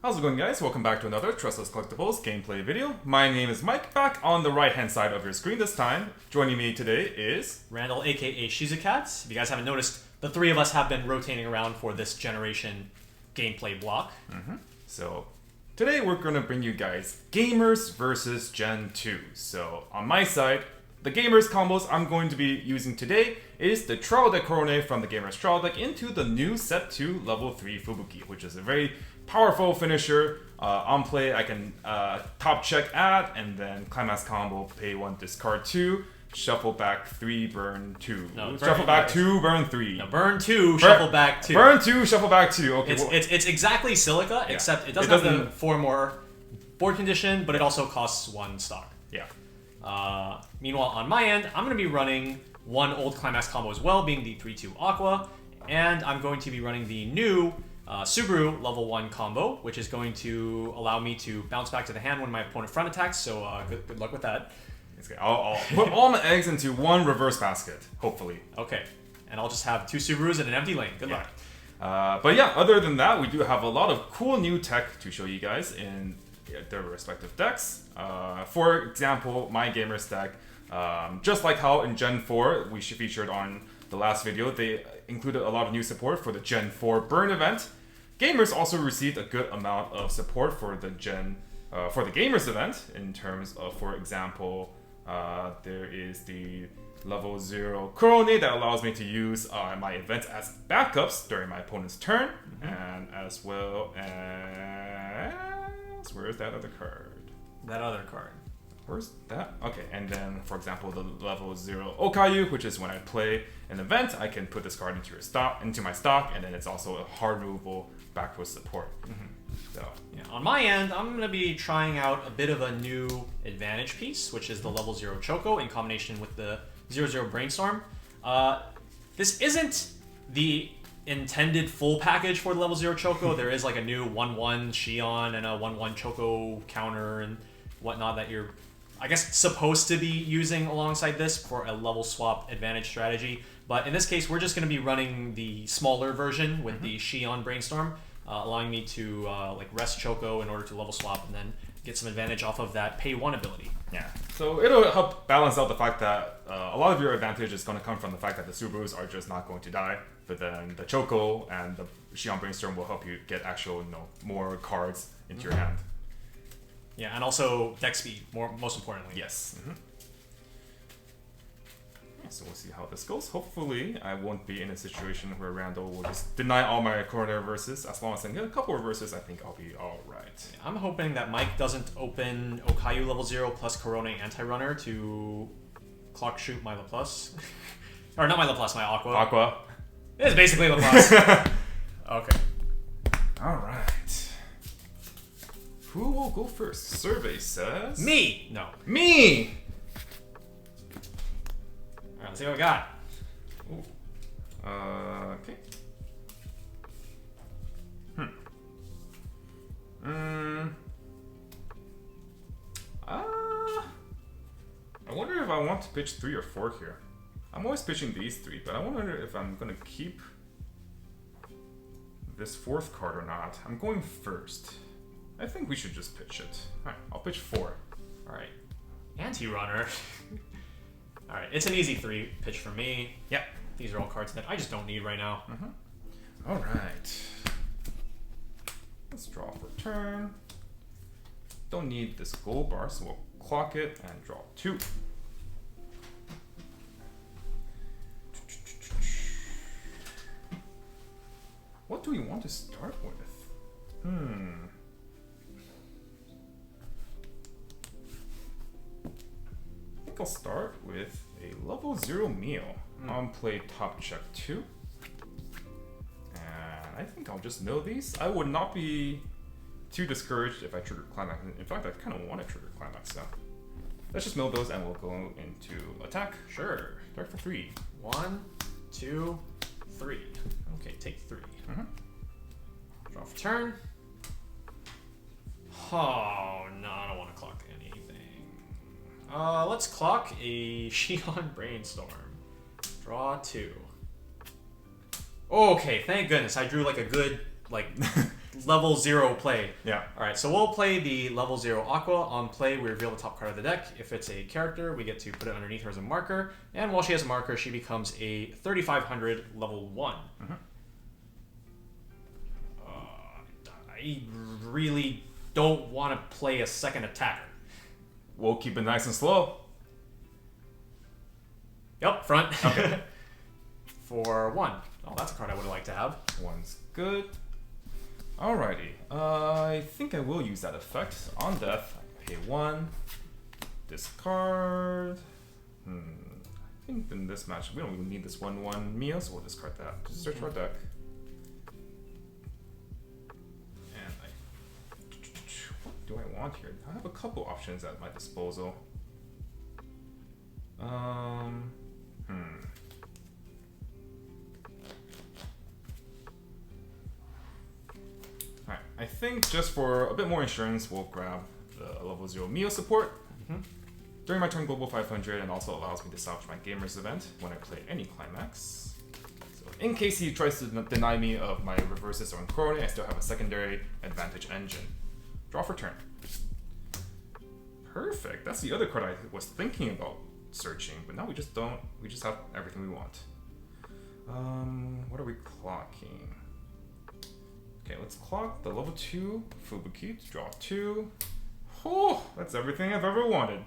How's it going, guys? Welcome back to another Tressa's Collectibles gameplay video. My name is Mike, back on the right hand side of your screen this time. Joining me today is... Randall, aka Shizukatz. If you guys haven't noticed, the three of us have been rotating around for this generation gameplay block. So, today we're going to bring you guys Gamers versus Gen 2. So, on my side, the Gamers combos I'm going to be using today is the Trial Deck Corone from the Gamers Trial Deck into the new Set 2 Level 3 Fubuki, which is a very powerful finisher. On play, I can top check add, and then climax combo, pay 1, discard 2, shuffle back 3, burn 2. No, shuffle back 2, burn 3. No, burn 2, shuffle back 2. Burn 2, shuffle back 2. Okay, it's exactly Silica, except it doesn't have the 4 more board condition, but it also costs 1 stock. Yeah. Meanwhile, on my end, I'm going to be running 1 old climax combo as well, being the 3-2 Aqua, and I'm going to be running the new Subaru level 1 combo, which is going to allow me to bounce back to the hand when my opponent front attacks, so good luck with that. I'll put all my eggs into one reverse basket, hopefully. Okay, and I'll just have 2 Subarus and an empty lane. Good luck. But yeah, other than that, we do have a lot of cool new tech to show you guys in their respective decks. For example, my Gamers deck, just like how in Gen 4 we featured on the last video, they included a lot of new support for the Gen 4 burn event. Gamers also received a good amount of support for the Gamers event in terms of, for example, there is the Lv0 Choco that allows me to use my events as backups during my opponent's turn, and as well as... Where's that other card? That other card. Where's that? Okay, and then, for example, the Lv0 Okayu, which is when I play an event, I can put this card into my stock, and then it's also a hard removable backward support. So yeah, on my end, I'm going to be trying out a bit of a new advantage piece, which is the Lv0 Choco in combination with the 0-0 Brainstorm. This isn't the intended full package for the Lv0 Choco. There is like a new 1-1 Shion and a 1-1 Choco counter and whatnot that you're, I guess, supposed to be using alongside this for a level swap advantage strategy. But in this case, we're just going to be running the smaller version with the Shion Brainstorm, allowing me to like rest Choco in order to level swap and then get some advantage off of that pay 1 ability. Yeah, so it'll help balance out the fact that a lot of your advantage is going to come from the fact that the Subarus are just not going to die, but then the Choco and the Shion Brainstorm will help you get actual, more cards into your hand. Yeah, and also deck speed, most importantly. Yes. So we'll see how this goes. Hopefully, I won't be in a situation where Randall will just deny all my corner reverses. As long as I can get a couple reverses, I think I'll be alright. Yeah, I'm hoping that Mike doesn't open Okayu level 0 plus Corone anti-runner to clock shoot my Laplace. Or not my Laplace, my Aqua. Aqua. It's basically Laplace. Okay. Alright. Who will go first? Survey says... Me! No. Me! Alright, let's see what we got. Ooh. Okay. I wonder if I want to pitch 3 or 4 here. I'm always pitching these 3, but I wonder if I'm gonna keep this 4th card or not. I'm going first. I think we should just pitch it. Alright, I'll pitch 4. Alright. Anti-runner. Alright, it's an easy 3 pitch for me. Yep, these are all cards that I just don't need right now. Alright. Let's draw for turn. Don't need this Goldbar, so we'll clock it and draw 2. What do we want to start with? I think I'll start with a level 0 meal. On play top check 2. And I think I'll just mill these. I would not be too discouraged if I trigger climax. In fact, I kind of want to trigger climax, so let's just mill those and we'll go into attack. Sure. Start for 3. 1, 2, 3. Okay, take 3. Draw for turn. Oh, no, I don't want to clock anything. Let's clock a Shion Brainstorm. Draw 2. Okay, thank goodness. I drew like a good, like, level 0 play. Yeah. Alright, so we'll play the level 0 Aqua. On play, we reveal the top card of the deck. If it's a character, we get to put it underneath her as a marker. And while she has a marker, she becomes a 3500 level 1. I really don't want to play a second attacker. We'll keep it nice and slow. Yep, front. Okay. For 1. Oh, that's a card I would like to have. 1's good. Alrighty. I think I will use that effect. On death, I pay 1. Discard. I think in this match, we don't even need this 1/1 Mio, so we'll discard that. Just search for our deck. And what do I want here? I have a couple options at my disposal. Alright, I think just for a bit more insurance, we'll grab the level 0 Mio support. During my turn, Global 500, and also allows me to salvage my Gamer's event when I play any climax. So in case he tries to deny me of my reverses or Uncrone, I still have a secondary advantage engine. Draw for turn. Perfect. That's the other card I was thinking about searching, but now we just don't. We just have everything we want. What are we clocking? Okay, let's clock the level 2 Fubuki to draw 2. Oh, that's everything I've ever wanted.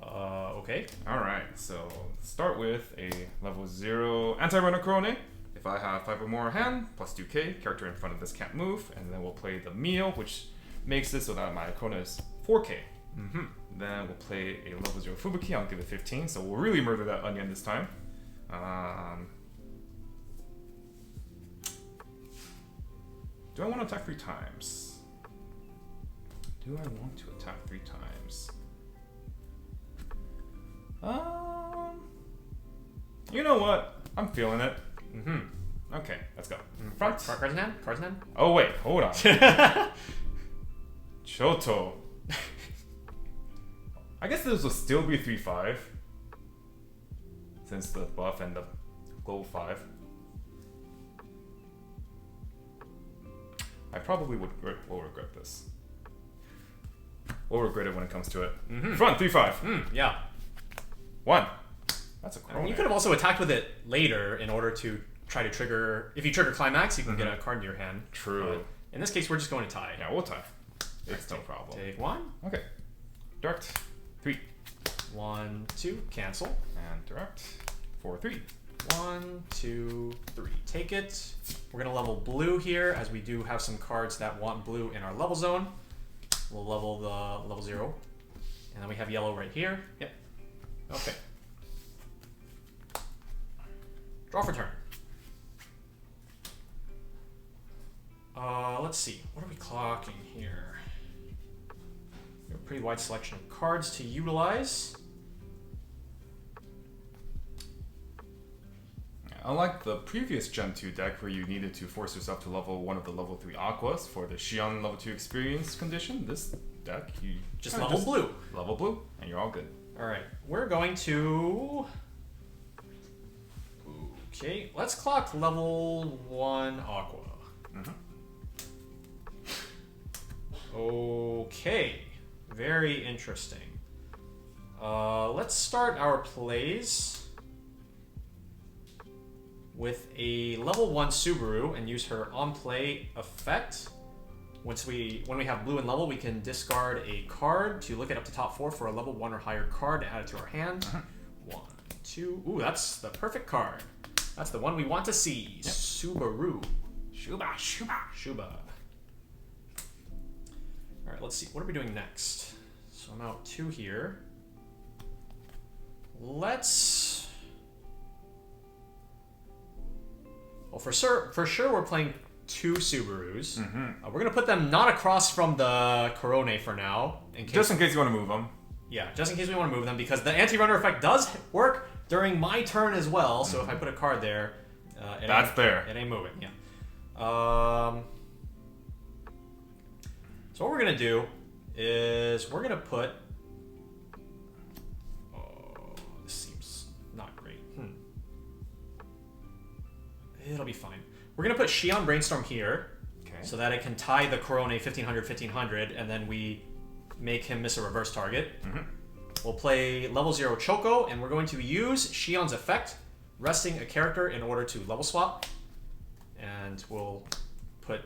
Okay. Alright, so start with a level 0 anti-runner Crone. If I have 5 or more hand, plus 2k, character in front of this can't move, and then we'll play the Mio, which makes it so that my Crone is 4k. Then we'll play a level 0 Fubuki, I'll give it 15, so we'll really murder that onion this time. Do I want to attack 3 times? Do I want to attack 3 times? You know what? I'm feeling it. Okay, let's go. Front. Cards in hand? Cards in hand? Oh wait, hold on. Choto. I guess this will still be 3/5. Since the buff and the gold 5. I probably will regret this. We'll regret it when it comes to it. Front, 3/5. Yeah. 1. That's a I Crone. mean, you could have also attacked with it later in order to try to trigger... If you trigger Climax, you can get a card in your hand. True. But in this case, we're just going to tie. Yeah, we'll tie. It's no problem. Take 1. Okay. Direct. 3. 1, 2, cancel. And direct. 4, 3. 1, 2, 3. Take it. We're going to level blue here, as we do have some cards that want blue in our level zone. We'll level the level 0. And then we have yellow right here. Yep. Okay. Draw for turn. Let's see. What are we clocking here? We have a pretty wide selection of cards to utilize. Unlike the previous Gen 2 deck where you needed to force yourself to level one of the level 3 Aquas for the Xion level 2 experience condition, this deck you Just level blue. Level blue, and you're all good. Alright, we're going to... Okay, let's clock level 1 Aqua. Okay, very interesting. Let's start our plays with a level 1 Subaru and use her on play effect. When we have blue and level, we can discard a card to look at up to top 4 for a level 1 or higher card to add it to our hand. 1, 2. Ooh, that's the perfect card. That's the one we want to see. Yep. Subaru. Shuba. Alright, let's see. What are we doing next? So I'm out 2 here. Let's... Well, for sure we're playing 2 Subarus. We're going to put them not across from the Corone for now. Just in case you want to move them. Yeah, just in case we want to move them, because the anti-runner effect does work during my turn as well. So if I put a card there, it ain't moving. Yeah. So what we're gonna do is we're gonna put. Oh, this seems not great. It'll be fine. We're gonna put Xion Brainstorm here. Okay. so that it can tie the Korone 1500, 1500, and then we make him miss a reverse target. We'll play Lv0 Choco, and we're going to use Shion's effect, resting a character in order to level swap. And we'll put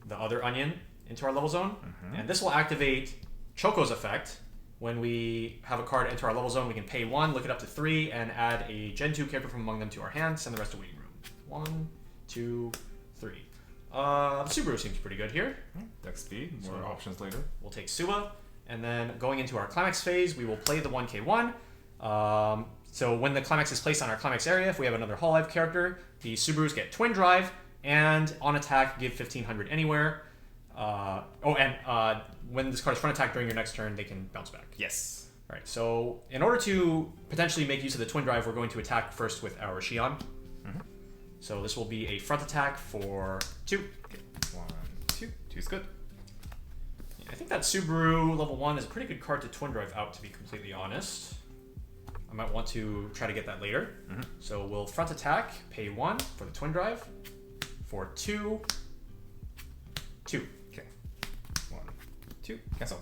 the other onion into our level zone. And this will activate Choco's effect. When we have a card enter our level zone, we can pay 1, look it up to 3, and add a Gen 2 character from among them to our hand, send the rest to waiting room. 1, 2, 3. The Subaru seems pretty good here. Deck speed, more options later. We'll take Suba, and then going into our climax phase, we will play the 1k1. So when the climax is placed on our climax area, if we have another Hololive character, the Subarus get Twin Drive, and on attack, give 1500 anywhere. When this card is front attack during your next turn, they can bounce back. Yes. All right, so in order to potentially make use of the Twin Drive, we're going to attack first with our Shion. So this will be a front attack for 2. Okay. 1, 2. 2 is good. I think that Subaru level 1 is a pretty good card to Twin Drive out, to be completely honest. I might want to try to get that later. So we'll front attack, pay 1 for the Twin Drive, for 2. 2. Okay. 1, 2. Cancel.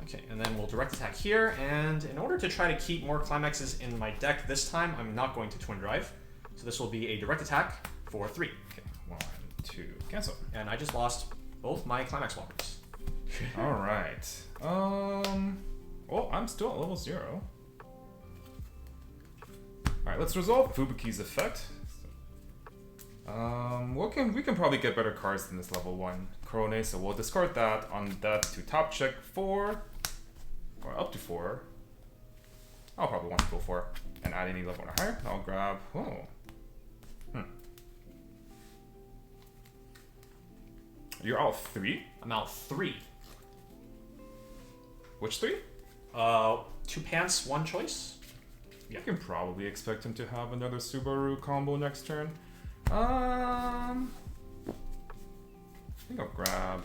Okay, and then we'll direct attack here, and in order to try to keep more climaxes in my deck this time, I'm not going to Twin Drive. So this will be a direct attack for 3. Okay. 1, 2. Cancel. And I just lost both my climax walkers. All right. Well, I'm still at level 0. All right, let's resolve Fubuki's effect. We can probably get better cards than this level 1 Korone, so we'll discard that on that to top check 4, or up to 4. I'll probably want to go 4 and add any level 1 or higher. I'll grab. You're out 3. I'm out 3. Which 3? 2 pants, 1 choice. You can probably expect him to have another Subaru combo next turn. I think I'll grab.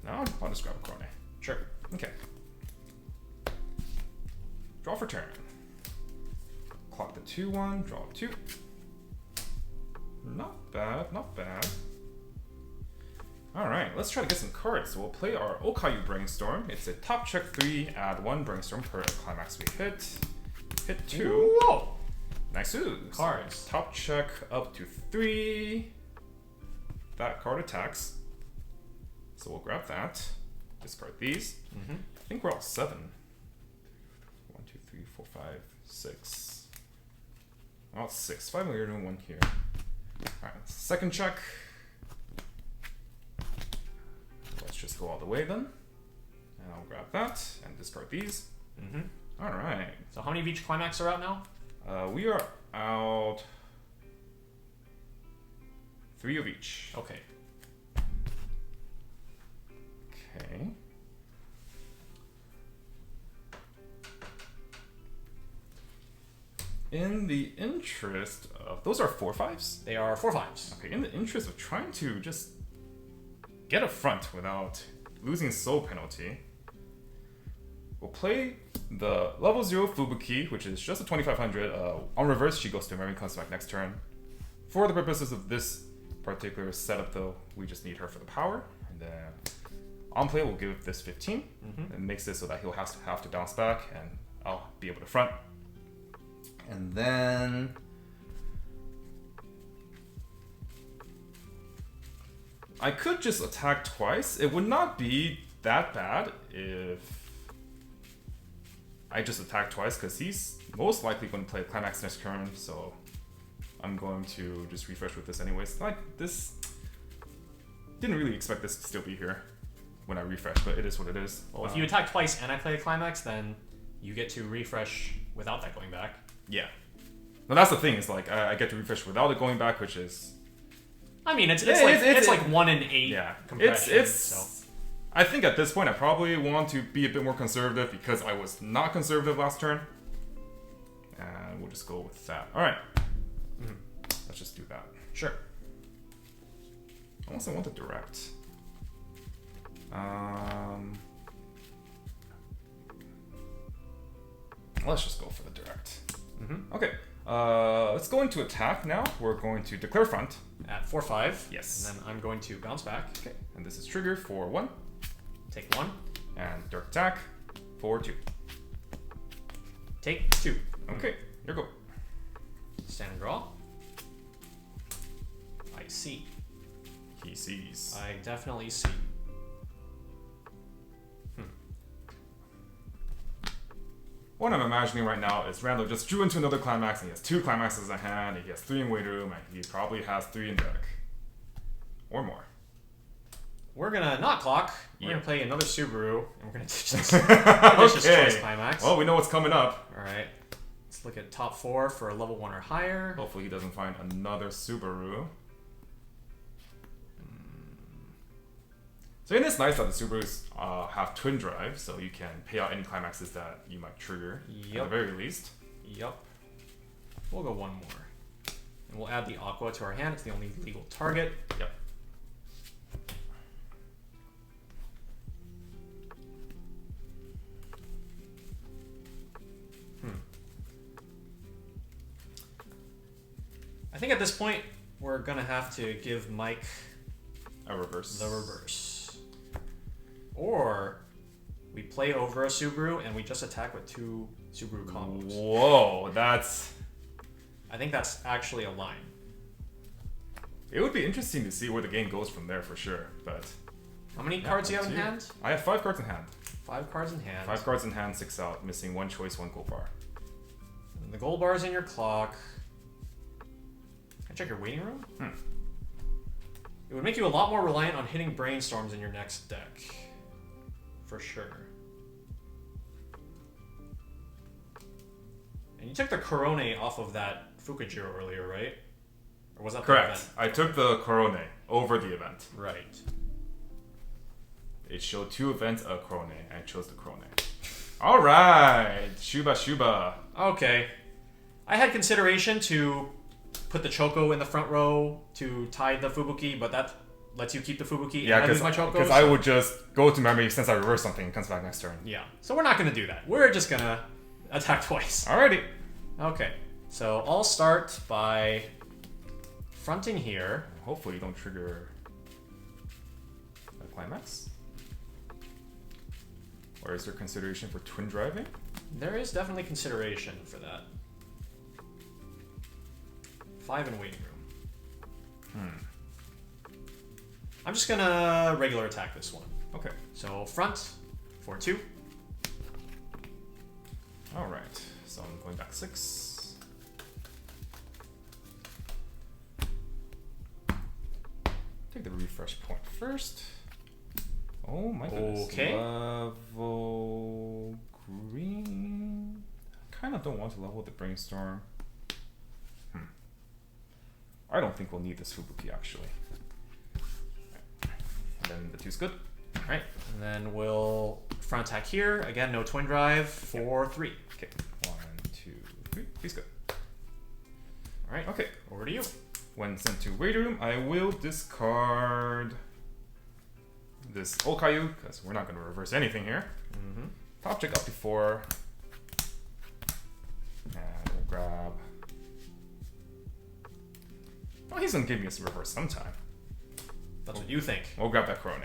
No, I'll just grab a Korone. Sure. Okay. Draw for turn. Clock the 2-1, draw 2. Not bad, not bad. Alright, let's try to get some cards. So we'll play our Okayu Brainstorm. It's a top check 3, add 1 Brainstorm per climax we hit. Hit 2. Whoa! Nice Cards. Top check up to 3. That card attacks. So we'll grab that. Discard these. I think we're all 7. 1, 2, 3, 4, 5, 6. Oh, 6. 5 here and 1 here. Alright, second check. Let's just go all the way then. And I'll grab that and discard these. Alright. So how many of each climax are out now? We are out 3 of each. Okay. Okay. In the interest of... Those are 4/5s? They are 4/5s. Okay, in the interest of trying to just get a front without losing soul penalty, we'll play the level 0 Fubuki, which is just a 2500. On reverse, she goes to Mary, comes back next turn. For the purposes of this particular setup, though, we just need her for the power. And then on play, we'll give this 15. It makes it so that he'll have to bounce back, and I'll be able to front. And then I could just attack twice. It would not be that bad if I just attack twice, because he's most likely going to play Climax next turn, so I'm going to just refresh with this anyways. Like, this... Didn't really expect this to still be here when I refresh, but it is what it is. Well, if you attack twice and I play a Climax, then you get to refresh without that going back. Yeah. No, that's the thing, is like, I get to refresh without it going back, which is... I mean, it's like 1 in 8 yeah. compression, so... I think at this point I probably want to be a bit more conservative, because I was not conservative last turn. And we'll just go with that. Alright. Let's just do that. Sure. Unless I want to direct. Let's just go for the direct. Okay. Let's go into attack now. We're going to declare front. At 4-5. Yes. And then I'm going to bounce back. Okay. And this is trigger for 1. Take 1. And direct attack for 2. Take 2. Okay. Here we go. Stand and draw. I see. He sees. I definitely see. What I'm imagining right now is Randall just drew into another climax and he has 2 climaxes in hand, and he has 3 in waiting room, and he probably has 3 in deck. Or more. We're gonna not clock. We're Yep. gonna play another Subaru, and we're gonna ditch this choice climax. Well, we know what's coming up. Alright. Let's look at top 4 for a level 1 or higher. Hopefully he doesn't find another Subaru. So it is nice that the Subarus have twin drive, so you can pay out any climaxes that you might trigger at the very least. Yep. We'll go 1 more. And we'll add the Aqua to our hand. It's the only legal target. Yep. I think at this point, we're gonna have to give Mike A reverse. the reverse. Or we play over a Subaru and we just attack with 2 Subaru combos. Whoa, that's... I think that's actually a line. It would be interesting to see where the game goes from there for sure, but... How many cards do you have in hand? I have 5 cards in hand. 5 cards in hand. 5 cards in hand, 6 out, missing 1 choice, 1 Goldbar. And the Goldbar is in your clock. Can I check your waiting room? It would make you a lot more reliant on hitting brainstorms in your next deck. For sure. And you took the Corone off of that Fukujiro earlier, right? Or was that Correct. the event? I took the Corone over the event. Right. It showed 2 events of Corone, and I chose the Corone. Alright! Shuba Shuba. Okay. I had consideration to put the Choco in the front row to tie the Fubuki, but that lets you keep the Fubuki and I lose my Choco. Because I would just go to memory since I reverse something, it comes back next turn. Yeah. So we're not going to do that. We're just going to attack twice. Alrighty. Okay. So I'll start by fronting here. Hopefully you don't trigger a climax. Or is there consideration for twin driving? There is definitely consideration for that. 5 in waiting room. I'm just gonna regular attack this one. Okay. So front for 2. Alright. So I'm going back 6. Take the refresh point first. Oh my goodness. Okay. Level green. Kind of don't want to level the brainstorm. I don't think we'll need this Fubuki actually. And then the 2's good. Alright. And then we'll front attack here. Again, no twin drive for 3. Okay. 1, 2, 3. He's good. Alright. Okay. Over to you. When sent to waiting room, I will discard this Okayu, because we're not going to reverse anything here. Top check up to 4. And we'll grab... Oh, he's going to give me a reverse sometime. That's what you think. We'll grab that Corone.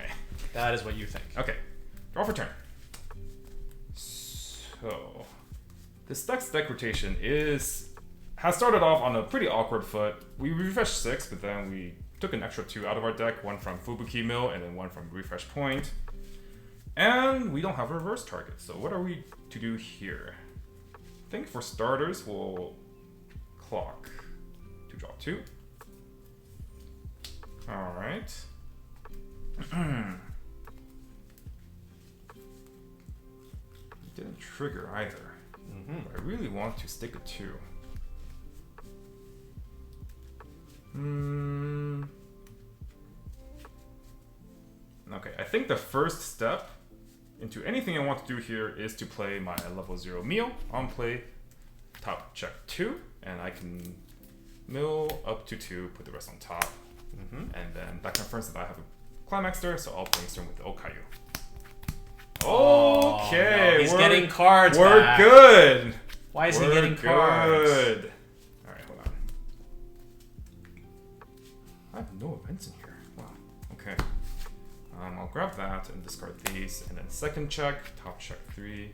That is what you think. Okay. Draw for turn. So... This next deck rotation has started off on a pretty awkward foot. We refreshed 6, but then we took an extra 2 out of our deck, 1 from Fubuki Mill and then 1 from Refresh Point. And we don't have a reverse target, so what are we to do here? I think for starters, we'll clock to draw 2. Alright. Didn't trigger either. But I really want to stick a 2. Okay, I think the first step into anything I want to do here is to play my level 0 Mio on play, top check 2, and I can mill up to 2, put the rest on top, and then that confirms that I have a Climaxter, so I'll brainstorm with the Okayu. Okay, no, he's getting cards We're back. good. Why is he getting cards? Good. events in here. Wow. Okay. I'll grab that and discard these, and then second check, top check 3.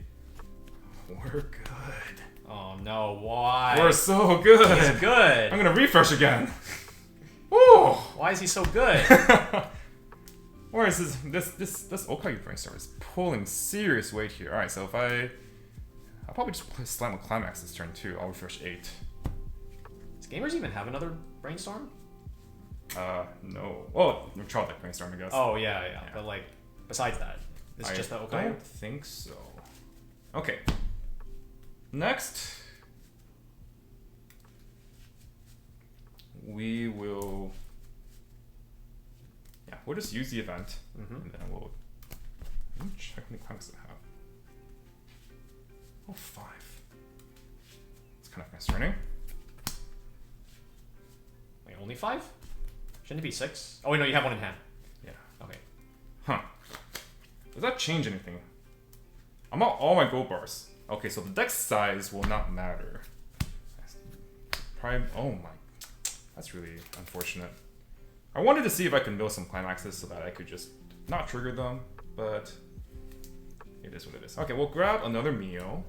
We're good. Oh no, why? We're so good. He's good. I'm gonna refresh again. Woo! Why is he so good? Or is this Okayu Brainstorm is pulling serious weight here. Alright, so if I'll probably just play Slam with Climax this turn too. I'll refresh 8. Does Gamers even have another Brainstorm? No. Oh, Trial Deck Brainstorm, I guess. Oh, yeah. But, like, besides that, it's just the Okayu? I don't think so. Okay. Next, we will... Yeah, we'll just use the event, and then we'll... Let me check how many climax I have. Oh, 5. It's kind of concerning. Wait, only 5? Shouldn't it be 6? Oh, wait, no, you have one in hand. Yeah. Okay. Huh. Does that change anything? I'm out all my gold bars. Okay, so the deck size will not matter. Prime. Oh my. That's really unfortunate. I wanted to see if I could mill some climaxes so that I could just not trigger them, but it is what it is. Okay, we'll grab another Mio.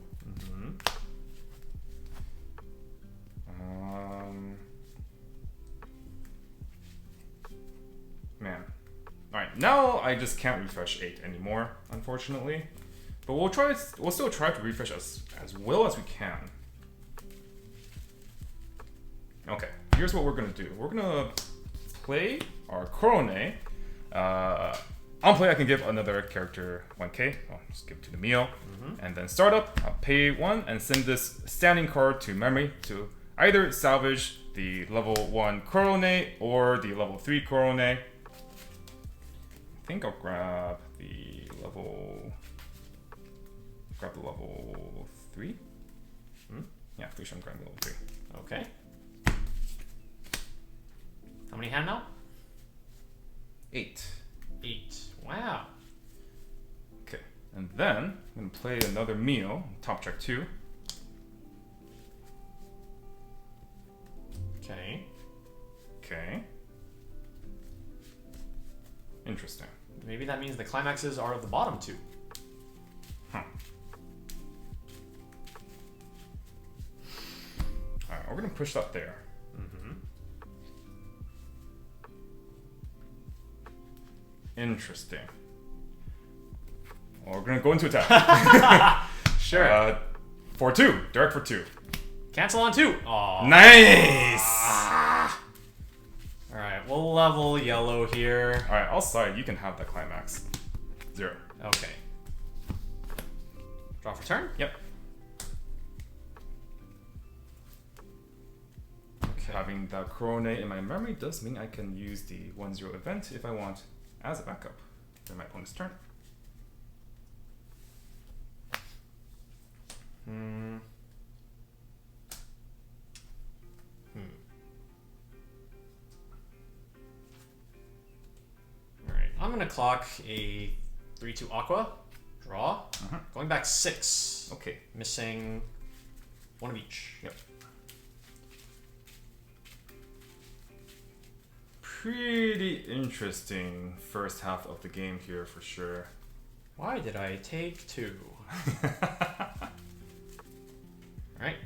Man. Alright, now I just can't refresh 8 anymore, unfortunately. But we'll still try to refresh as well as we can. Okay, here's what we're gonna do. We're gonna play our Korone. On play, I can give another character 1k. I'll just give it to the Mio. And then start up, I'll pay 1 and send this standing card to memory to either salvage the level 1 Korone or the level 3 Korone. I think I'll grab the level 3. Yeah, pretty sure I'm grabbing level 3. Okay. How many hand now? 8. 8. Wow. Okay, and then I'm gonna play another Mio, top check 2. Okay. Okay. Interesting. Maybe that means the climaxes are of the bottom 2. Huh. Alright, we're gonna push that there. Interesting. Well, we're gonna go into attack. Sure. For 2. Direct for 2. Cancel on 2. Aw. Nice! Alright, we'll level yellow here. Alright, I'll side. You can have the climax. 0. Okay. Draw for turn? Yep. Okay. Having the Korone in my memory does mean I can use the 1-0 event if I want as a backup for my opponent's turn. Alright, I'm gonna clock a 3-2 Aqua. Draw. Going back 6. Okay. Missing 1 of each. Yep. Pretty interesting first half of the game here for sure. Why did I take 2? Alright.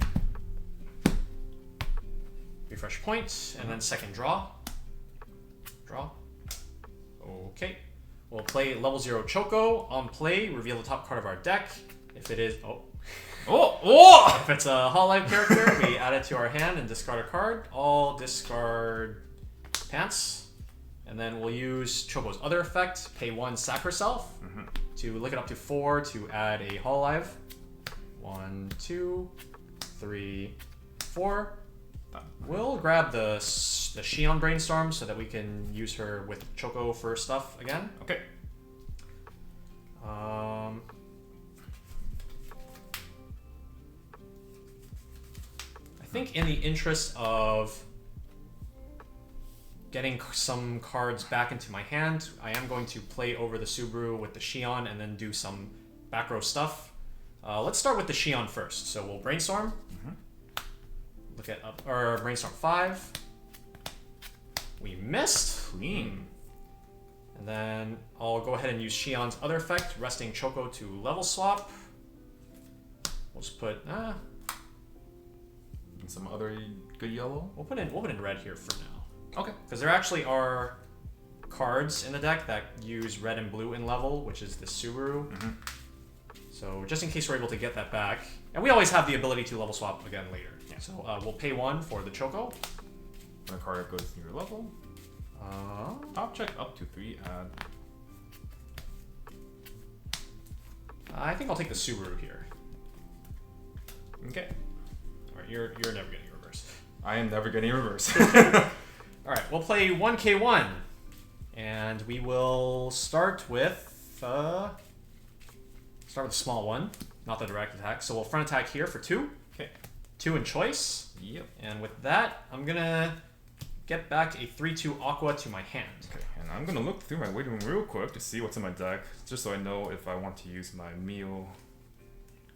Refresh point, and then second draw. Draw. Okay. We'll play level 0 Choco. On play, reveal the top card of our deck. If it is... Oh! If it's a Hololive character, we add it to our hand and discard a card. All discard pants. And then we'll use Choco's other effect, pay 1, sack herself, to lick it up to 4 to add a Hololive. 1, 2, 3, 4. We'll grab the Shion Brainstorm so that we can use her with Choco for stuff again. Okay. I think in the interest of getting some cards back into my hand, I am going to play over the Subaru with the Shion and then do some back row stuff. Let's start with the Shion first. So we'll brainstorm. Look at brainstorm 5. We missed. Clean. And then I'll go ahead and use Shion's other effect, resting Choco to level swap. We'll just put And some other good yellow. we'll put in red here for now. Okay. Because there actually are cards in the deck that use red and blue in level, which is the Subaru. So just in case we're able to get that back, and we always have the ability to level swap again later. Yeah. So we'll pay 1 for the Choco. When a card goes to your level, top check up to 3. Add. I think I'll take the Subaru here. Okay. All right, you're never getting reverse. I am never getting reverse. All right, we'll play 1k1, and we will start with a small one, not the direct attack. So we'll front attack here for 2. Okay. 2 in choice. Yep. And with that, I'm gonna get back a 3/2 Aqua to my hand. Okay, and I'm gonna look through my waiting room real quick to see what's in my deck, just so I know if I want to use my meal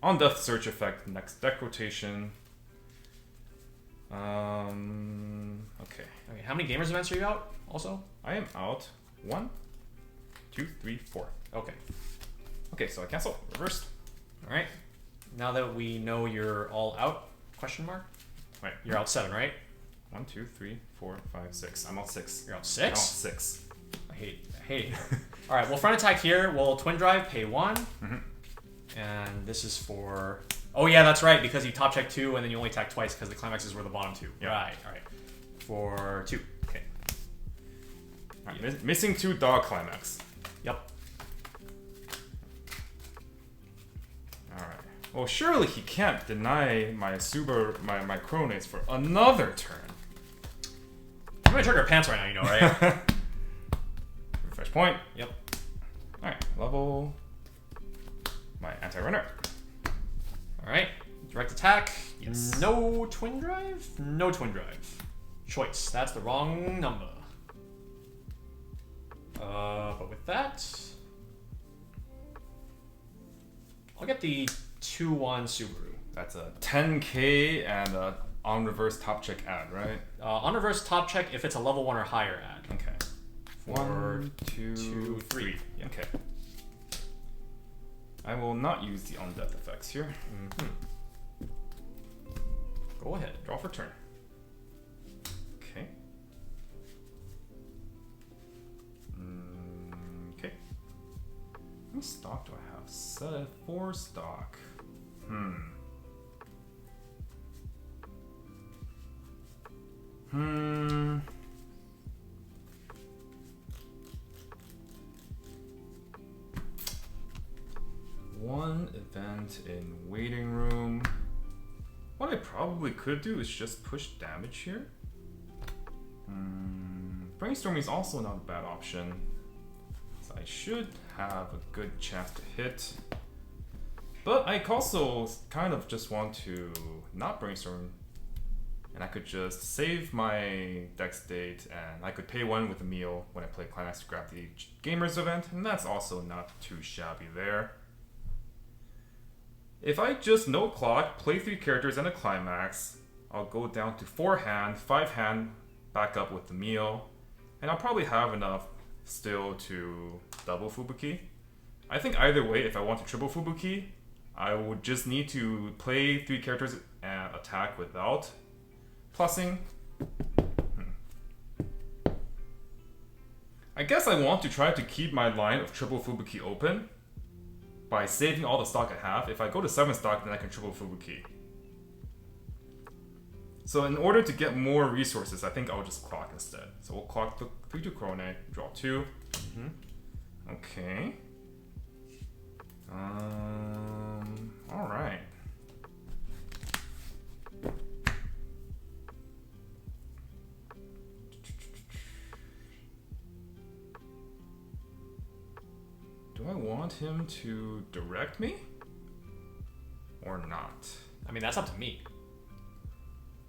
on Death Search effect next deck rotation. Okay. Okay, how many gamers events are you out? Also. I am out 1, 2, 3, 4. Okay. Okay, so I cancel. Reversed. All right. Now that we know you're all out, question mark. Right. You're out 7, right? 1, 2, 3, 4, 5, 6. I'm out 6. You're out I'm 6. out 6. I hate it. All right, we'll front attack here. We'll twin drive, pay 1. And this is for... Oh yeah, that's right, because you top check 2 and then you only attack twice because the climaxes were the bottom 2. Yeah. Right, all right. For 2. Okay. All right, missing 2 dog climax. Yep. Alright. Well, surely he can't deny my my Chronates for another turn. I'm gonna trigger pants right now, you know, right? Refresh point. Yep. Alright, level my anti-runner. Alright, direct attack. Yes. No twin drive? No twin drive. Choice, that's the wrong number. But with that, I'll get the 2/1 Subaru. That's a 10k and a on reverse top check add, right? On reverse top check if it's a level 1 or higher add. Okay. For 1, 2, 3. Yeah. Okay. I will not use the on-death effects here. Go ahead. Draw for turn. Okay. Okay. How many stock do I have? 4 stock. One event in waiting room. What I probably could do is just push damage here. Brainstorming is also not a bad option. So I should have a good chance to hit. But I also kind of just want to not brainstorm. And I could just save my deck state and I could pay 1 with a meal when I play Climax to grab the Gamers event. And that's also not too shabby there. If I just no clock, play 3 characters and a Climax, I'll go down to 4 hand, 5 hand, back up with the meal. And I'll probably have enough still to double Fubuki. I think either way, if I want to triple Fubuki, I would just need to play 3 characters and attack without plussing. I guess I want to try to keep my line of triple Fubuki open by saving all the stock I have. If I go to 7 stock, then I can triple Fubuki. So in order to get more resources, I think I'll just clock instead. So we'll clock 3 to Krone, draw 2. Okay. Alright. Do I want him to direct me? Or not? I mean, that's up to me.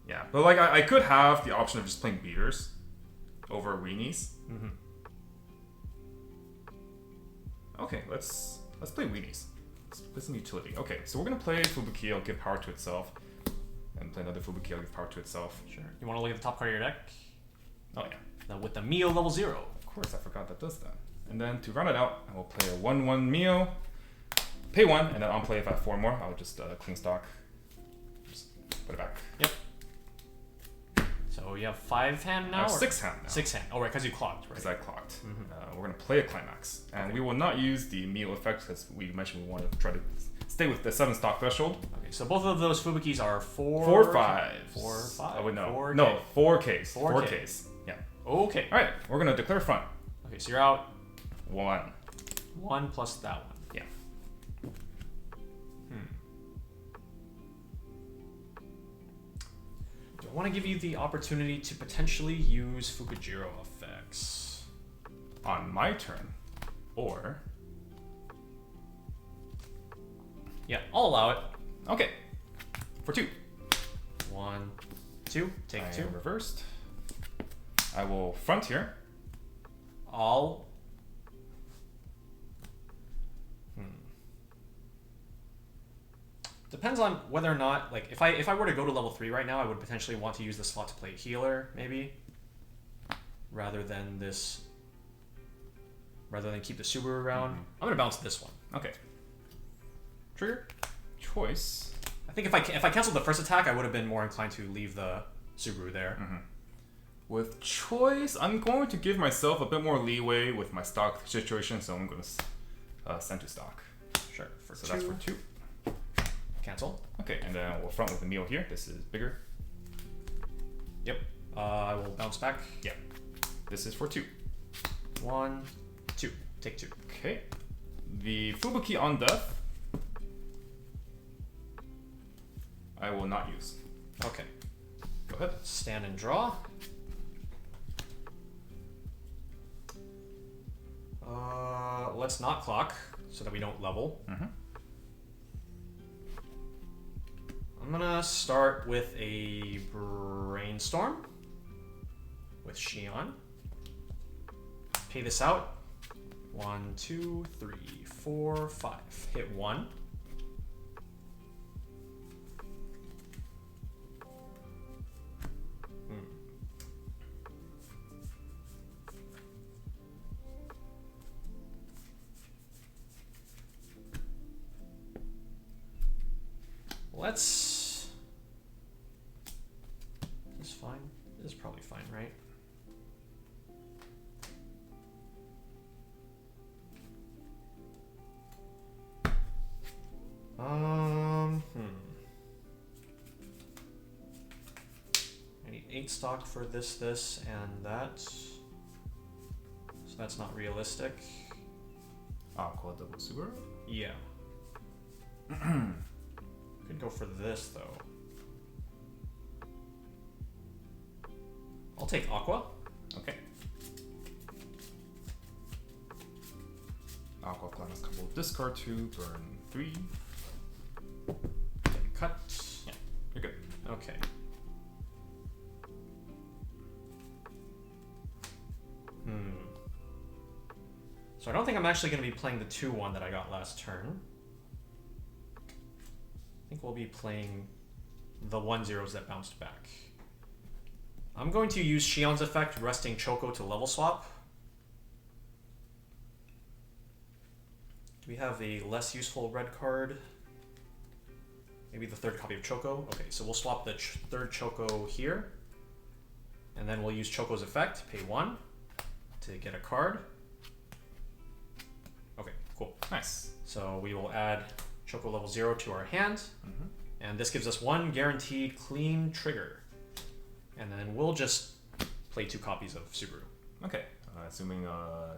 Yeah, but like I could have the option of just playing beaters over weenies. Okay, let's play weenies. Let's play some utility. Okay, so we're gonna play Fubuki, I'll give power to itself. And play another Fubuki, I'll give power to itself. Sure. You want to look at the top card of your deck? Oh yeah. with the Mio level 0. Of course, I forgot that does that. And then to round it out, I will play a 1/1 Mio, pay 1, and then on play if I have 4 more, I'll just clean stock. Just put it back. Yep. So you have 5 hand now? I have 6 hand now. 6 hand. Oh, right, because you clocked, right? Because I clocked. We're going to play a climax. And we will not use the Mio effect because we mentioned we want to try to stay with the 7 stock threshold. Okay, so both of those Fubukis are 4... 4 5s. 4 5. Oh, wait, no. 4K. No, 4Ks. 4K. 4Ks. Yeah. Okay. All right, we're going to declare front. Okay, so you're out 1. 1 plus that one. Yeah. Do I want to give you the opportunity to potentially use Fukujiro effects? On my turn. Or... Yeah, I'll allow it. Okay. For 2. 1, 2. Take 2. Reversed. I will front here. I'll... Depends on whether or not, like, if I were to go to level 3 right now, I would potentially want to use the slot to play healer, maybe, rather than keep the Subaru around. I'm gonna bounce this one. Okay. Trigger. Choice. I think if I canceled the first attack, I would have been more inclined to leave the Subaru there. With choice, I'm going to give myself a bit more leeway with my stock situation, so I'm going to send to stock. Sure. So that's for 2. Cancel. Okay, and then we'll front with the Mio here. This is bigger. Yep. I will bounce back. Yeah. This is for 2. 1, 2. Take 2. Okay. The Fubuki on death, I will not use. Okay. Go ahead. Stand and draw. Let's not clock so that we don't level. I'm gonna start with a brainstorm with Shion. Pay this out. 1, 2, 3, 4, 5. Hit 1. Let's... This is fine. This is probably fine, right? I need 8 stock for this, and that. So that's not realistic. Aqua double Subaru? Yeah. Could go for this though. I'll take Aqua. Okay. Aqua Class couple discard 2, burn 3. Take cut. Yeah, you're good. Okay. So I don't think I'm actually going to be playing the 2-1 that I got last turn. I think we'll be playing the 1-0s that bounced back. I'm going to use Shion's effect, resting Choco to level swap. Do we have a less useful red card? Maybe the 3rd copy of Choco. Okay, so we'll swap the 3rd Choco here. And then we'll use Choco's effect, pay 1 to get a card. Okay, cool. Nice. So we will add Choco level 0 to our hand. And this gives us 1 guaranteed clean trigger. And then we'll just play 2 copies of Subaru. Okay. Assuming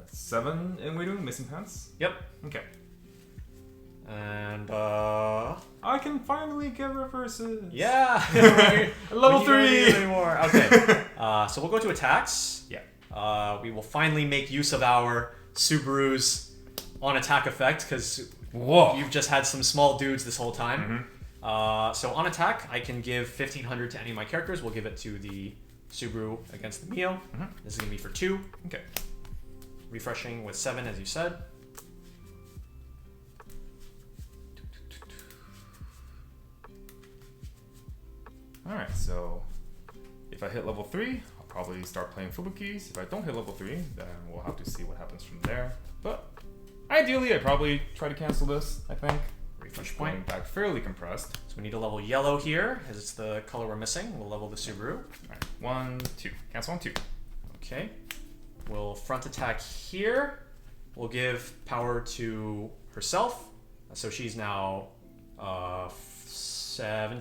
7 in Weidung, missing hands? Yep. Okay. And I can finally get reverses. Yeah. Level 3 anymore. Okay. So we'll go to attacks. Yeah. We will finally make use of our Subaru's on attack effect because you've just had some small dudes this whole time. So on attack, I can give 1500 to any of my characters. We'll give it to the Subaru against the Mio. This is gonna be for 2. Okay. Refreshing with 7, as you said. Alright, so if I hit level 3, I'll probably start playing Fubukis. If I don't hit level 3, then we'll have to see what happens from there. But ideally, I probably try to cancel this, I think. Refresh point. Going back fairly compressed. So we need to level yellow here, as it's the color we're missing. We'll level the Subaru. Alright, 1, 2. Cancel on 2. Okay. We'll front attack here. We'll give power to herself. So she's now 7-5.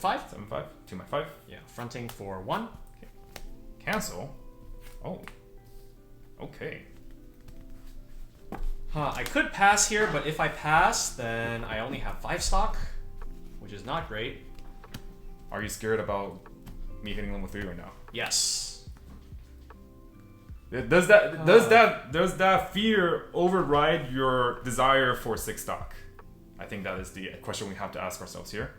7-5. 2 my 5. Yeah, fronting for 1. Okay. Cancel. Oh. Okay. I could pass here, but if I pass, then I only have 5 stock, which is not great. Are you scared about me hitting level 3 right now? Yes. Does that fear override your desire for 6 stock? I think that is the question we have to ask ourselves here.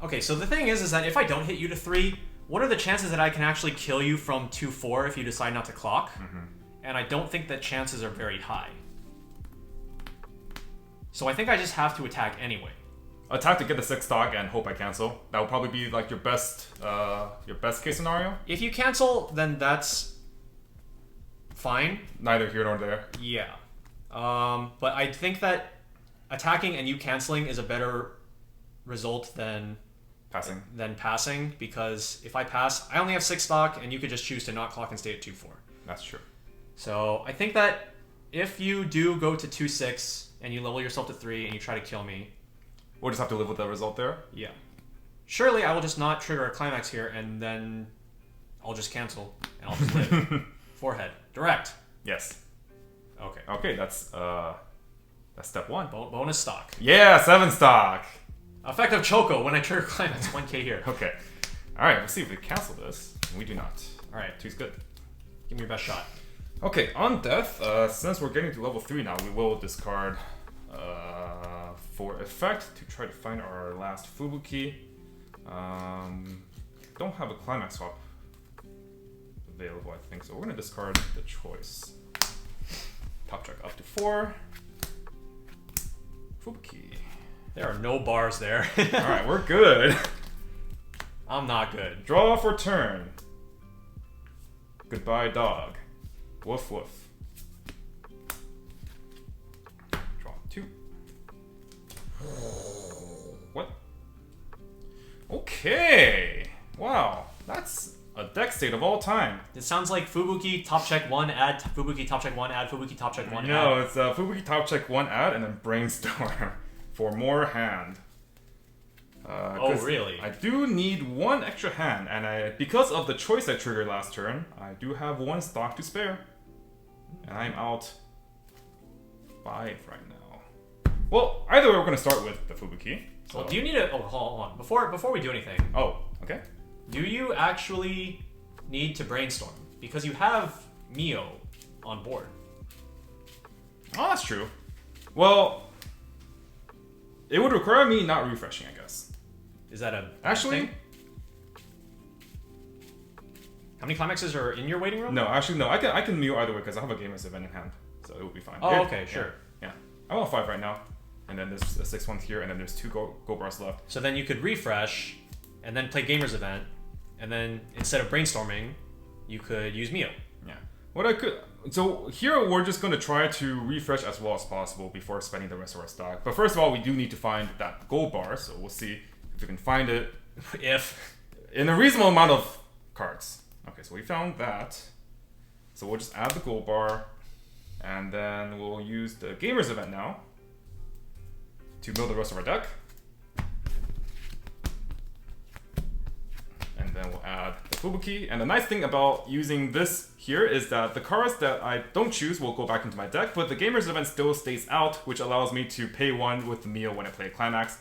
Okay, so the thing is that if I don't hit you to 3, what are the chances that I can actually kill you from 2-4 if you decide not to clock? And I don't think that chances are very high. So I think I just have to attack anyway. Attack to get the 6 stock and hope I cancel. That would probably be like your best case scenario. If you cancel, then that's fine. Neither here nor there. Yeah. But I think that attacking and you canceling is a better result than passing, because if I pass, I only have 6 stock and you could just choose to not clock and stay at 2-4. That's true. So I think that if you do go to 2-6 and you level yourself to 3 and you try to kill me, We'll just have to live with that result there. yeah. Surely I will just not trigger a climax here and then I'll just cancel and I'll just live. Forehead. Direct. Yes. Okay. Okay, that's step 1. Bonus stock. Yeah, 7 stock. Effective Choco when I trigger climax. 1k here. Okay. Alright, let's see if we cancel this. We do not. Alright. 2's good. Give me your best shot. Okay, on death, since we're getting to level 3 now, we will discard for effect to try to find our last Fubuki. Don't have a climax swap available, I think, so we're going to discard the choice. Top check up to 4. Fubuki. There are no bars there. Alright, we're good. I'm not good. Draw for turn. Goodbye, dog. Woof woof. Draw 2. What? Okay. Wow, that's a deck state of all time. It sounds like Fubuki, top check 1, add Fubuki, top check 1, add Fubuki, top check 1, No, add. it's Fubuki top check 1 add and then brainstorm for more hand. Oh, really? I do need 1 extra hand, and because of the choice I triggered last turn, I do have 1 stock to spare. And I'm out 5 right now. Well, either way, we're going to start with the Fubuki. So. Well, do you need to... Oh, hold on. Before we do anything... Oh, okay. Do you actually need to brainstorm? Because you have Mio on board. Oh, that's true. Well, it would require me not refreshing, I guess. Is that a Actually... thing? How many climaxes are in your waiting room? No, actually, no. I can Mio either way because I have a Gamer's event in hand. So it will be fine. Oh, okay, sure. Yeah. I'm on 5 right now. And then there's a 6 one here, and then there's 2 Goldbars left. So then you could refresh, and then play Gamer's Event, and then instead of brainstorming, you could use Mio. Yeah. What I could... So here we're just going to try to refresh as well as possible before spending the rest of our stock. But first of all, we do need to find that gold bar, so we'll see if we can find it. In a reasonable amount of cards. Okay, so we found that. So we'll just add the gold bar, and then we'll use the Gamer's Event now to build the rest of our deck. And then we'll add the Fubuki. And the nice thing about using this here is that the cards that I don't choose will go back into my deck, but the Gamer's Event still stays out, which allows me to pay 1 with the Mio when I play a Climax,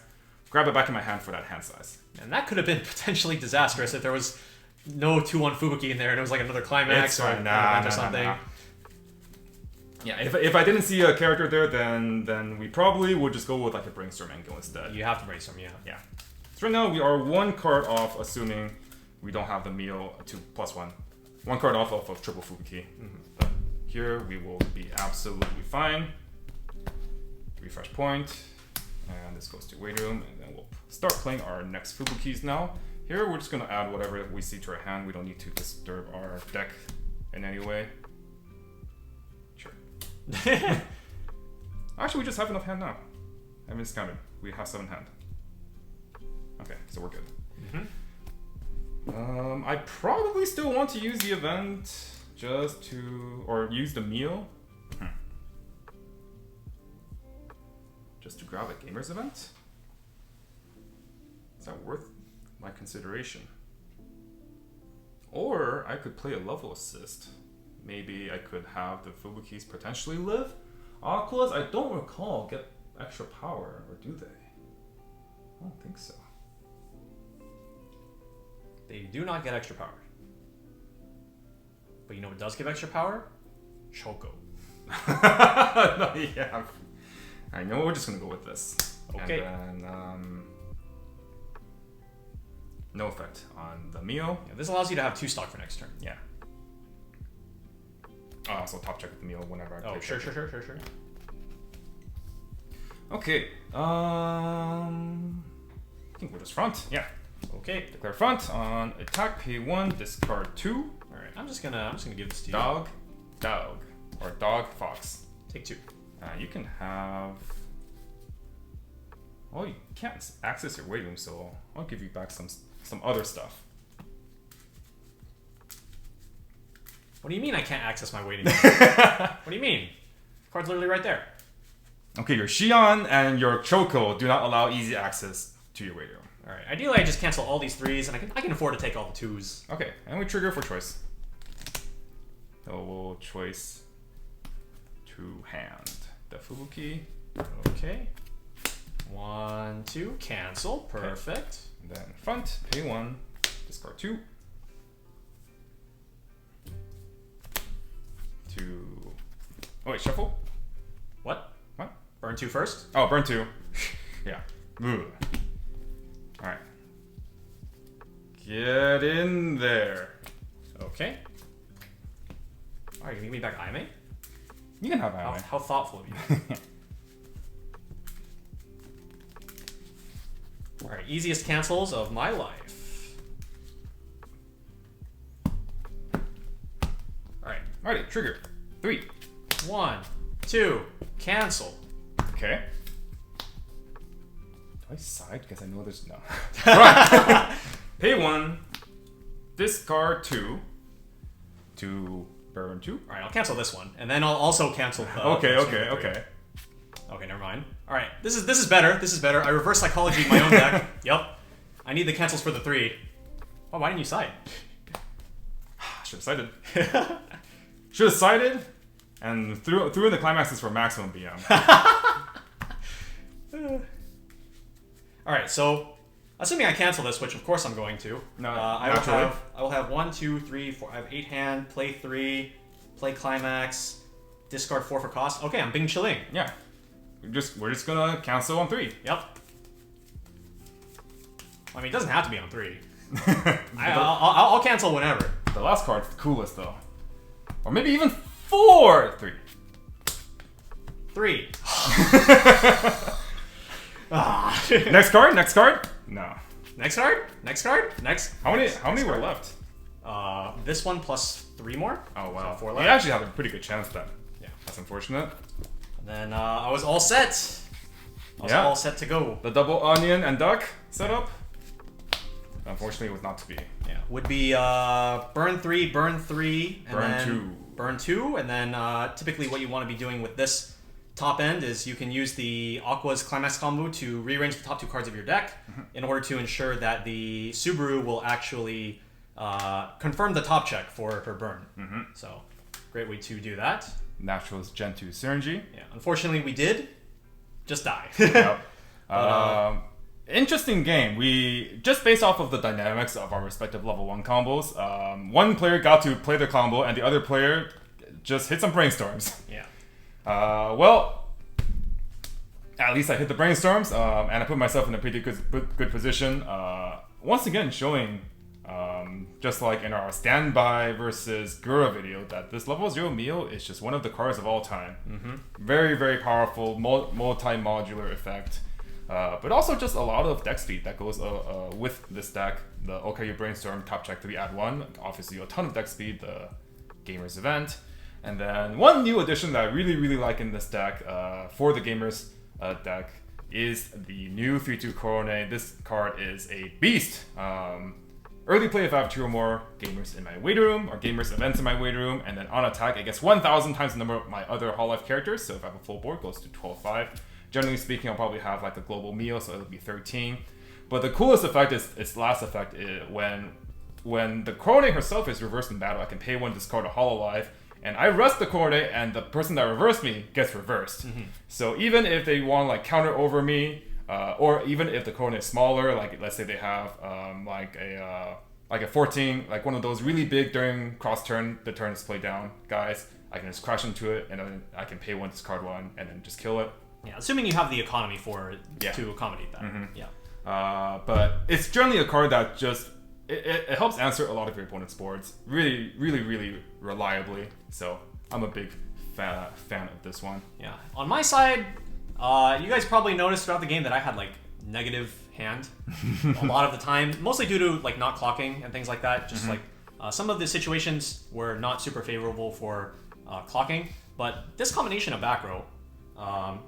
grab it back in my hand for that hand size. And that could have been potentially disastrous if there was no 2-1 Fubuki in there and it was like another Climax or an event or something. Nah. Yeah, if I didn't see a character there, then we probably would just go with like a Brainstorm angle instead. You have to brainstorm, yeah. Yeah. So right now we are 1 card off, assuming we don't have the Mio to +1. 1 card off of triple Fubuki. But here we will be absolutely fine. Refresh point, and this goes to waiting room, and then we'll start playing our next Fubukis now. Here we're just gonna add whatever we see to our hand. We don't need to disturb our deck in any way. Sure. Actually, we just have enough hand now. I miscounted. We have 7 hand. Okay, so we're good. I probably still want to use the event just to, or use the meal. Just to grab a gamer's event? Is that worth my consideration? Or I could play a level assist. Maybe I could have the Fubukis potentially live. Aquas, I don't recall, get extra power, or do they? I don't think so. They do not get extra power. But you know what does give extra power? Choco. No, yeah. I know we're just gonna go with this. Okay. And then, no effect on the meal. Yeah, this allows you to have 2 stock for next turn. Yeah. So top check with the meal whenever I play. Oh, sure. Okay. I think we'll just front. Yeah. Okay. Declare front on attack. Pay 1. Discard 2. All right. I'm just gonna give this to you. Dog, or dog, fox. Take 2. You can have. Well, you can't access your weight room, so I'll give you back some other stuff. What do you mean I can't access my waiting room? What do you mean? The card's literally right there. Okay, your Xion and your Choco do not allow easy access to your waiting room. All right. Ideally, I just cancel all these 3s, and I can afford to take all the 2s. Okay, and we trigger for choice. So we'll choice to hand the Fubuki. Okay. 1, 2, cancel. Perfect. Okay. And then front, pay 1, discard 2. 2. Oh wait, shuffle. What? What? Burn 2 first? Oh, burn 2. Yeah. All right. Get in there. Okay. All right, you give me back Aime? You can have Aime. How thoughtful of you. All right, easiest cancels of my life. All right. Alrighty, trigger. 3. 1, 2, cancel. Okay. Do I side? Because I know there's no. Right. Pay 1. Discard 2. To burn 2. All right, I'll cancel this one, and then I'll also cancel the. Okay. Okay, never mind. All right, this is better. This is better. I reverse psychology in my own deck. Yep. I need the cancels for the 3. Oh, why didn't you side? Should have sided. Should have sided, and threw in the climaxes for maximum BM. All right, so assuming I cancel this, which of course I'm going to. No, I will have 1, 2, 3, 4. I have 8 hand. Play 3. Play climax. Discard 4 for cost. Okay, I'm Bing Chilling. Yeah. We're just gonna cancel on 3. Yep. I mean, it doesn't have to be on 3. I'll cancel whenever. The last card's the coolest though. Or maybe even 4! 3. 3. Next card? No. Next card? How many were left? This one plus 3 more. Oh wow. So 4 We left. actually have a pretty good chance then. Yeah. That's unfortunate. And then I was all set. All set to go. The double onion and duck setup. Unfortunately, it was not to be. Yeah. Would be burn 3, and Burn then 2. Burn 2, and then typically what you want to be doing with this top end is you can use the Aqua's Climax combo to rearrange the top 2 cards of your deck in order to ensure that the Subaru will actually confirm the top check for her burn. So, great way to do that. Natural's Gen 2 Synergy. Yeah, unfortunately we did just die. Yep. Interesting game. We just based off of the dynamics of our respective level 1 combos. One player got to play their combo, and the other player just hit some brainstorms. Yeah. Well, at least I hit the brainstorms, and I put myself in a pretty good position. Once again, showing, just like in our standby versus Gura video, that this level 0 Mio is just one of the cards of all time. Very, very powerful, multi-modular effect. but also just a lot of deck speed that goes with this deck. The OK You Brainstorm, Top Check 3, Add 1, obviously a ton of deck speed, the Gamers event. And then one new addition that I really like in this deck for the Gamers deck is the new 3/2 Korone. This card is a beast. Early play if I have 2 or more Gamers in my waiting room, or Gamers events in my waiting room, and then on attack it gets 1,000 times the number of my other Hololive characters, so if I have a full board, it goes to 12/5. Generally speaking, I'll probably have like a global meal, so it'll be 13. But the coolest effect is its last effect is when the Korone herself is reversed in battle, I can pay 1, discard a Hololive, and I rest the Korone, and the person that reversed me gets reversed. So even if they want to like counter over me, or even if the Korone is smaller, like let's say they have like a 14, like one of those really big during cross turn, the turn is played down guys, I can just crash into it, and then I can pay 1, discard 1, and then just kill it. Yeah, assuming you have the economy for it to accommodate that. Yeah. But it's generally a card that just it helps answer a lot of your opponent's boards really reliably. So I'm a big fan of this one. Yeah. On my side, you guys probably noticed throughout the game that I had like negative hand a lot of the time, mostly due to like not clocking and things like that. Just like some of the situations were not super favorable for clocking, but this combination of back row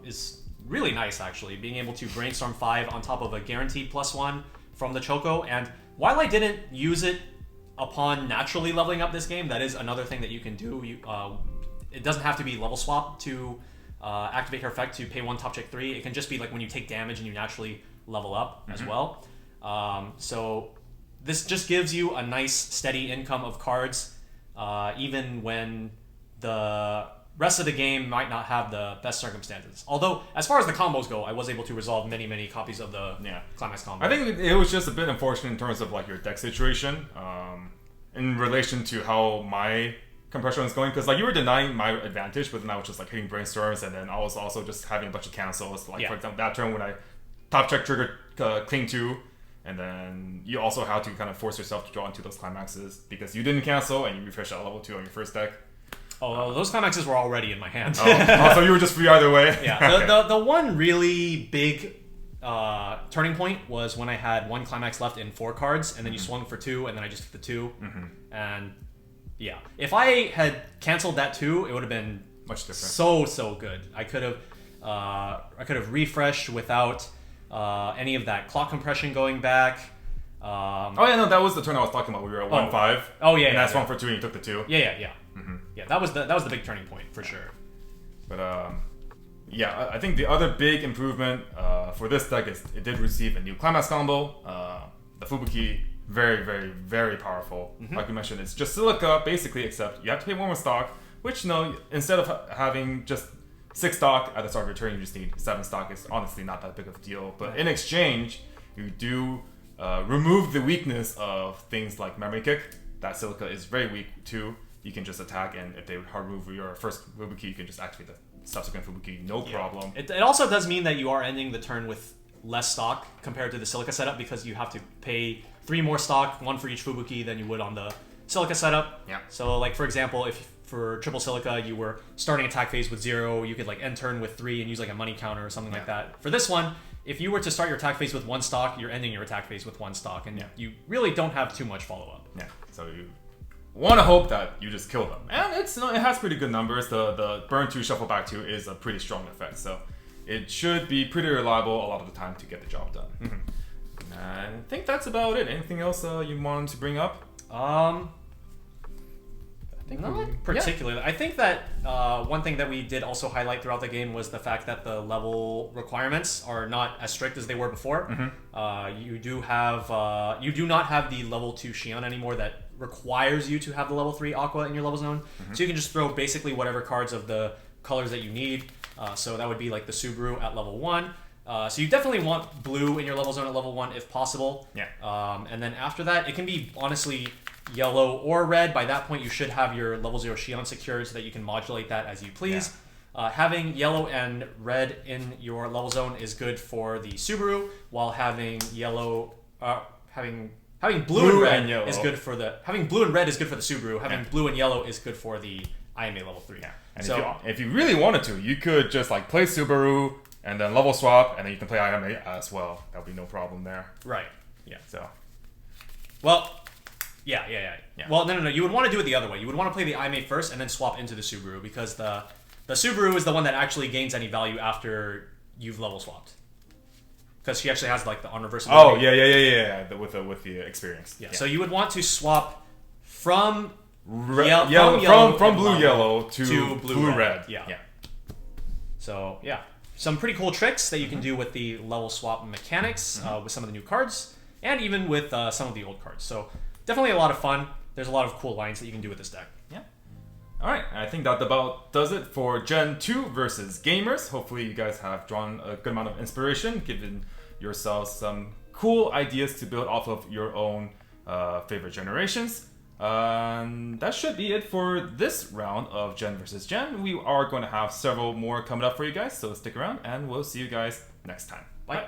is really nice actually, being able to brainstorm 5 on top of a guaranteed +1 from the Choco. And while I didn't use it upon naturally leveling up this game, that is another thing that you can do. It doesn't have to be level swap to activate her effect to pay 1 top check 3. It can just be like when you take damage and you naturally level up as well. So this just gives you a nice steady income of cards, even when the rest of the game might not have the best circumstances. Although, as far as the combos go, I was able to resolve many copies of the Climax combo. I think it was just a bit unfortunate in terms of like your deck situation, in relation to how my compression was going, because like you were denying my advantage, but then I was just like hitting brainstorms, and then I was also just having a bunch of cancels. Like for example, that turn when I top check triggered Cling 2, and then you also had to kind of force yourself to draw into those climaxes because you didn't cancel and you refreshed at level 2 on your first deck. Oh, those climaxes were already in my hand. So you were just free either way? Yeah. The one really big turning point was when I had 1 climax left in 4 cards, and then you swung for 2, and then I just took the 2. And yeah, if I had canceled that 2, it would have been much different. So good. I could have refreshed without any of that clock compression going back. That was the turn I was talking about. We were at 1-5. Oh yeah, and I swung for 2, and you took the 2. Yeah. Yeah, that was the big turning point for sure. But I think the other big improvement for this deck is it did receive a new climax combo. The Fubuki, very powerful. Like you mentioned, it's just silica basically, except you have to pay 1 more stock, which instead of having just 6 stock at the start of your turn, you just need 7 stock. It's honestly not that big of a deal. But in exchange, you do remove the weakness of things like Memory Kick. That silica is very weak too. You can just attack, and if they remove your first Fubuki, you can just activate the subsequent Fubuki, no problem. It also does mean that you are ending the turn with less stock compared to the Silica setup, because you have to pay 3 more stock, 1 for each Fubuki, than you would on the Silica setup. Yeah. So, like for example, if for triple Silica you were starting attack phase with 0, you could like end turn with 3 and use like a money counter or something like that. For this one, if you were to start your attack phase with 1 stock, you're ending your attack phase with 1 stock, and you really don't have too much follow up. Yeah. So you want to hope that you just kill them, and it has pretty good numbers. The burn 2, shuffle back 2 is a pretty strong effect, so it should be pretty reliable a lot of the time to get the job done. I think that's about it. Anything else you wanted to bring up? Not particularly. I think that one thing that we did also highlight throughout the game was the fact that the level requirements are not as strict as they were before. You do not have the level 2 Shion anymore that requires you to have the level 3 Aqua in your level zone. So you can just throw basically whatever cards of the colors that you need. So that would be like the Subaru at level 1. So you definitely want blue in your level zone at level 1 if possible. And then after that, it can be honestly yellow or red. By that point, you should have your level 0 Shion secured so that you can modulate that as you please. Having yellow and red in your level zone is good for the Subaru, while having yellow, having blue and red is good for the Subaru. Having blue and yellow is good for the IMA level 3. And so if you really wanted to, you could just like play Subaru, and then level swap, and then you can play IMA as well. That'll be no problem there. Right. Yeah. So, well, yeah. Well, no. You would want to do it the other way. You would want to play the IMA first and then swap into the Subaru, because the Subaru is the one that actually gains any value after you've level swapped. Because she actually has like the unreversibility. Oh yeah. With the experience. Yeah. So you would want to swap from from blue yellow to blue red. Yeah. So yeah, some pretty cool tricks that you can do with the level swap mechanics with some of the new cards, and even with some of the old cards. So definitely a lot of fun. There's a lot of cool lines that you can do with this deck. Yeah. All right, I think that about does it for Gen 2 versus Gamers. Hopefully you guys have drawn a good amount of inspiration, given yourselves some cool ideas to build off of your own favorite generations. That should be it for this round of Gen versus Gen. We are going to have several more coming up for you guys, so stick around and we'll see you guys next time. Bye.